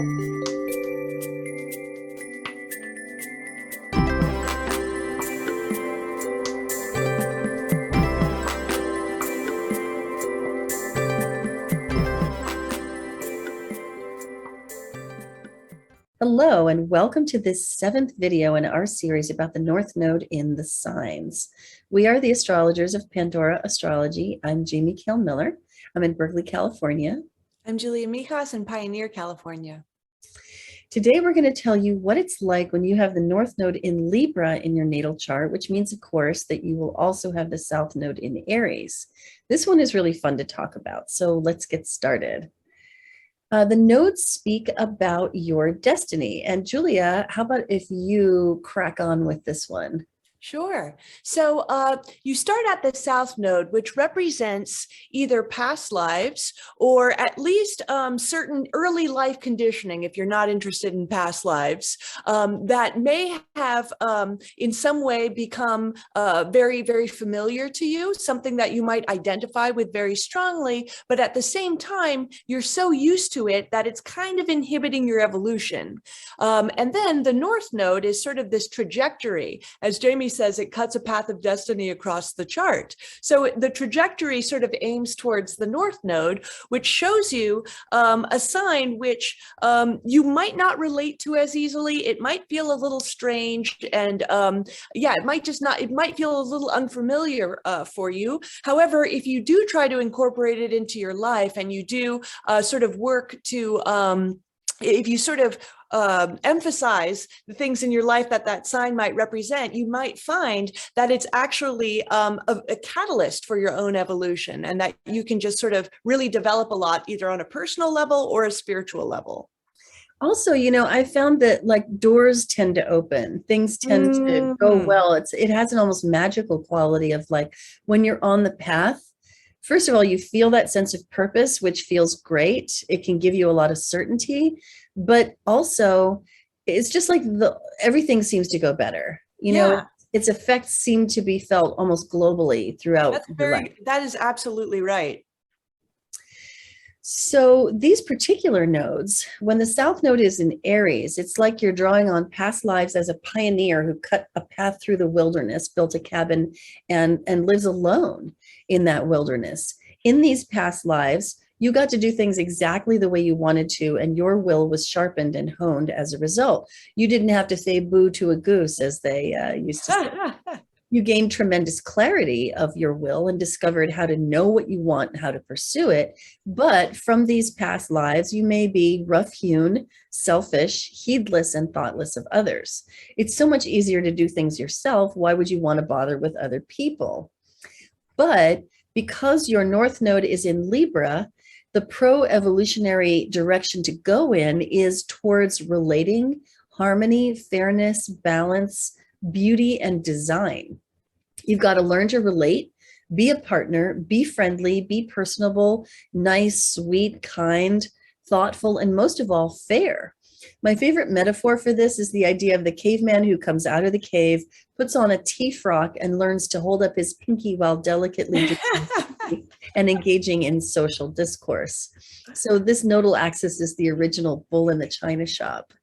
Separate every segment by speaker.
Speaker 1: Hello, and welcome to this 7th video in our series about the North Node in the signs. We are the astrologers of Pandora Astrology. I'm Jamie Kale Miller. I'm in Berkeley, California.
Speaker 2: I'm Julia Mijas in Pioneer, California.
Speaker 1: Today, we're going to tell you what it's like when you have the North Node in Libra in your natal chart, which means, of course, that you will also have the South Node in Aries. This one is really fun to talk about, so let's get started. The nodes speak about your destiny. And Julia, how about if you crack on with this one?
Speaker 2: Sure. So you start at the South Node, which represents either past lives or at least certain early life conditioning, if you're not interested in past lives, that may have in some way become very, very familiar to you, something that you might identify with very strongly, but at the same time, you're so used to it that it's kind of inhibiting your evolution. And then the North Node is sort of this trajectory, as Jamie says, it cuts a path of destiny across the chart. So the trajectory sort of aims towards the North Node, which shows you a sign which you might not relate to as easily. It might feel a little strange, and it might feel a little unfamiliar for you. However, if you do try to incorporate it into your life and you do sort of work to if you sort of emphasize the things in your life that sign might represent, you might find that it's actually a catalyst for your own evolution, and that you can just sort of really develop a lot, either on a personal level or a spiritual level.
Speaker 1: Also, I found that like doors tend to open, things tend to go well. It has an almost magical quality of like when you're on the path. First of all, you feel that sense of purpose, which feels great. It can give you a lot of certainty, but also it's just like everything seems to go better. Its effects seem to be felt almost globally throughout.
Speaker 2: That is absolutely right.
Speaker 1: So these particular nodes, when the South Node is in Aries, it's like you're drawing on past lives as a pioneer who cut a path through the wilderness, built a cabin, and lives alone in that wilderness. In these past lives, you got to do things exactly the way you wanted to, and your will was sharpened and honed as a result. You didn't have to say boo to a goose, as they used to say. You gained tremendous clarity of your will and discovered how to know what you want and how to pursue it. But from these past lives, you may be rough-hewn, selfish, heedless, and thoughtless of others. It's so much easier to do things yourself. Why would you want to bother with other people? But because your North Node is in Libra, the pro-evolutionary direction to go in is towards relating, harmony, fairness, balance, beauty, and design. You've got to learn to relate, be a partner, be friendly, be personable, nice, sweet, kind, thoughtful, and most of all, fair. My favorite metaphor for this is the idea of the caveman who comes out of the cave, puts on a tea frock, and learns to hold up his pinky while delicately and engaging in social discourse. So this nodal axis is the original bull in the china shop.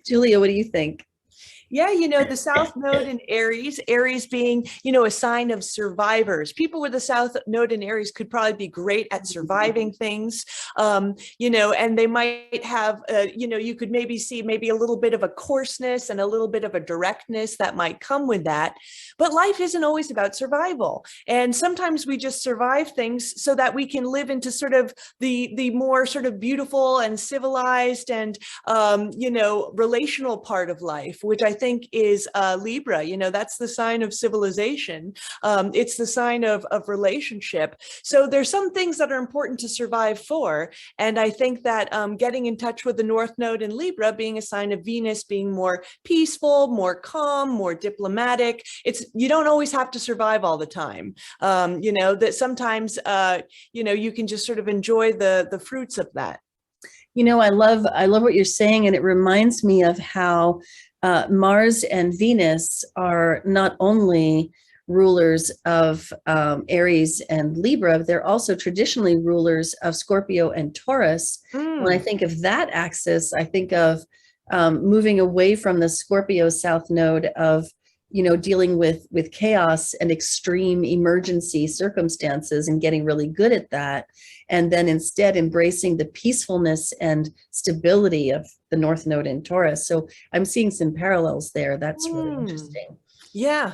Speaker 1: Julia, what do you think?
Speaker 2: Yeah, the South Node in Aries being, a sign of survivors. People with the South Node in Aries could probably be great at surviving things, and they might have, you could maybe see maybe a little bit of a coarseness and a little bit of a directness that might come with that. But life isn't always about survival. And sometimes we just survive things so that we can live into sort of the more sort of beautiful and civilized and, relational part of life, which I think is Libra. That's the sign of civilization. It's the sign of relationship. So there's some things that are important to survive for. And I think that getting in touch with the North Node in Libra being a sign of Venus being more peaceful, more calm, more diplomatic. You don't always have to survive all the time. That sometimes, you can just sort of enjoy the fruits of that.
Speaker 1: I love what you're saying. And it reminds me of how Mars and Venus are not only rulers of Aries and Libra, they're also traditionally rulers of Scorpio and Taurus. When I think of that axis, I think of moving away from the Scorpio South Node of, dealing with chaos and extreme emergency circumstances and getting really good at that. And then instead embracing the peacefulness and stability of the North Node in Taurus. So I'm seeing some parallels there. That's really interesting.
Speaker 2: Yeah.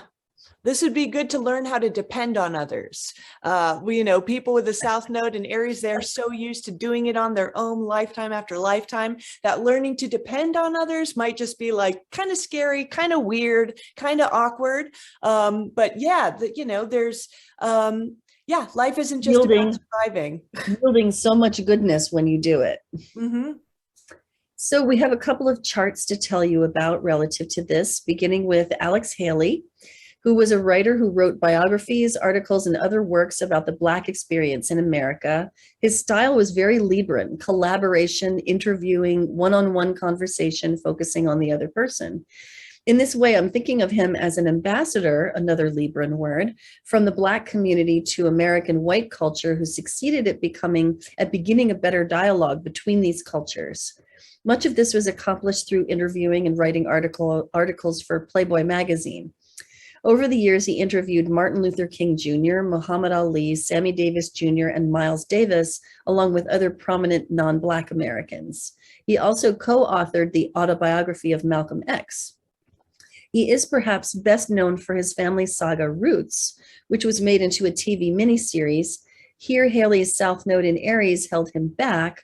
Speaker 2: This would be good to learn how to depend on others. People with the South Node in Aries, they're so used to doing it on their own lifetime after lifetime that learning to depend on others might just be like kind of scary, kind of weird, kind of awkward. But yeah, there's, life isn't just about surviving.
Speaker 1: Yielding so much goodness when you do it.
Speaker 2: Mm-hmm.
Speaker 1: So we have a couple of charts to tell you about relative to this, beginning with Alex Haley, who was a writer who wrote biographies, articles, and other works about the Black experience in America. His style was very Libran, collaboration, interviewing, one-on-one conversation, focusing on the other person. In this way, I'm thinking of him as an ambassador, another Libran word, from the Black community to American white culture, who succeeded at beginning a better dialogue between these cultures. Much of this was accomplished through interviewing and writing articles for Playboy magazine. Over the years, he interviewed Martin Luther King Jr., Muhammad Ali, Sammy Davis Jr., and Miles Davis, along with other prominent non-Black Americans. He also co-authored the autobiography of Malcolm X. He is perhaps best known for his family saga Roots, which was made into a TV miniseries. Here, Haley's South Node in Aries held him back,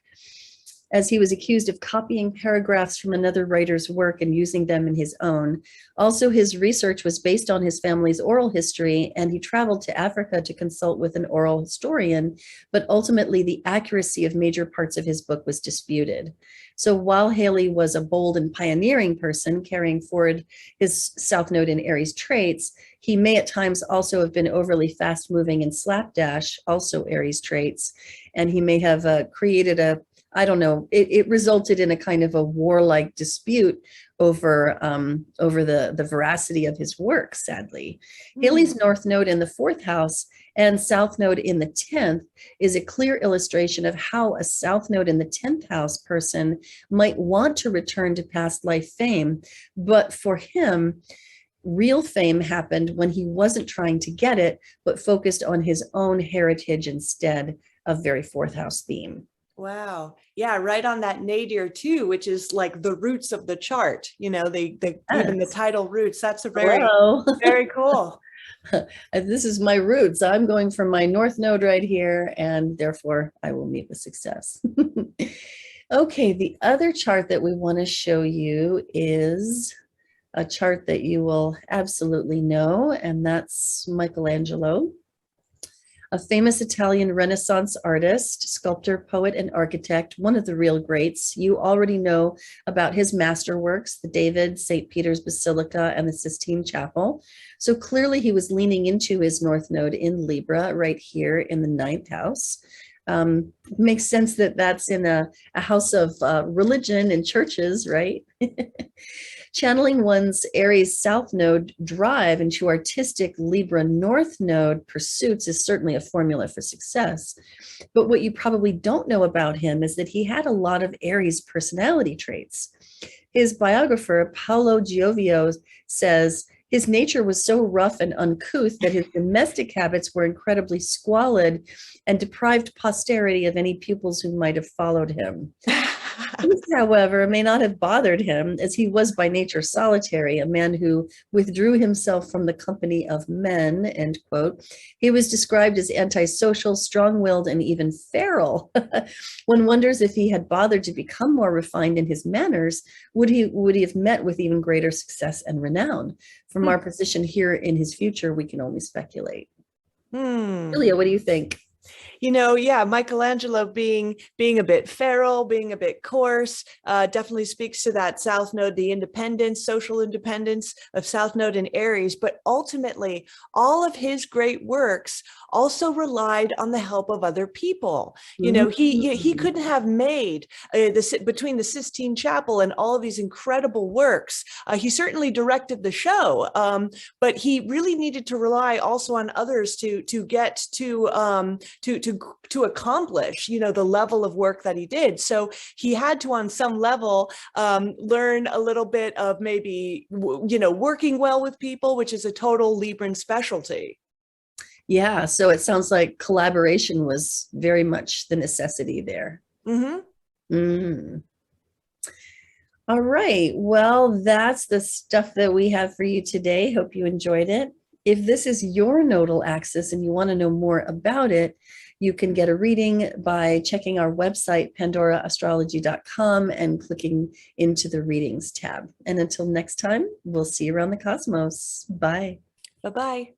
Speaker 1: as he was accused of copying paragraphs from another writer's work and using them in his own. Also, his research was based on his family's oral history, and he traveled to Africa to consult with an oral historian, but ultimately the accuracy of major parts of his book was disputed. So while Haley was a bold and pioneering person carrying forward his South Node in Aries traits, he may at times also have been overly fast-moving and slapdash, also Aries traits, and he may have created it resulted in a kind of a warlike dispute over the veracity of his work, sadly. Haley's North Node in the 4th house and South Node in the 10th is a clear illustration of how a South Node in the 10th house person might want to return to past life fame, but for him, real fame happened when he wasn't trying to get it, but focused on his own heritage instead, a very 4th house theme.
Speaker 2: Wow. Yeah, right on that nadir too, which is like the roots of the chart. Even the title Roots. That's a very cool.
Speaker 1: This is my roots. I'm going from my North Node right here, and therefore I will meet with success. Okay, the other chart that we want to show you is a chart that you will absolutely know, and that's Michelangelo, a famous Italian Renaissance artist, sculptor, poet, and architect, one of the real greats. You already know about his masterworks, the David, St. Peter's Basilica, and the Sistine Chapel. So clearly he was leaning into his North Node in Libra right here in the 9th house. It makes sense that that's in a house of religion and churches, right? Channeling one's Aries South Node drive into artistic Libra North Node pursuits is certainly a formula for success. But what you probably don't know about him is that he had a lot of Aries personality traits. His biographer, Paolo Giovio, says his nature was so rough and uncouth that his domestic habits were incredibly squalid and deprived posterity of any pupils who might have followed him. This, however, may not have bothered him, as he was by nature solitary, a man who withdrew himself from the company of men, end quote. He was described as antisocial, strong-willed, and even feral. One wonders if he had bothered to become more refined in his manners, would he have met with even greater success and renown? From our position here in his future, we can only speculate. Julia, what do you think?
Speaker 2: Yeah, Michelangelo being a bit feral, being a bit coarse, definitely speaks to that South Node, the independence, social independence of South Node and Aries. But ultimately, all of his great works also relied on the help of other people. He
Speaker 1: Mhm.
Speaker 2: couldn't have made between the Sistine Chapel and all of these incredible works. He certainly directed the show, but he really needed to rely also on others to get to accomplish, the level of work that he did. So he had to, on some level, learn a little bit of maybe, working well with people, which is a total Libran specialty.
Speaker 1: Yeah, so it sounds like collaboration was very much the necessity there.
Speaker 2: Mm-hmm.
Speaker 1: Mm. All right. Well, that's the stuff that we have for you today. Hope you enjoyed it. If this is your nodal axis and you want to know more about it, you can get a reading by checking our website, pandoraastrology.com, and clicking into the readings tab. And until next time, we'll see you around the cosmos. Bye.
Speaker 2: Bye-bye.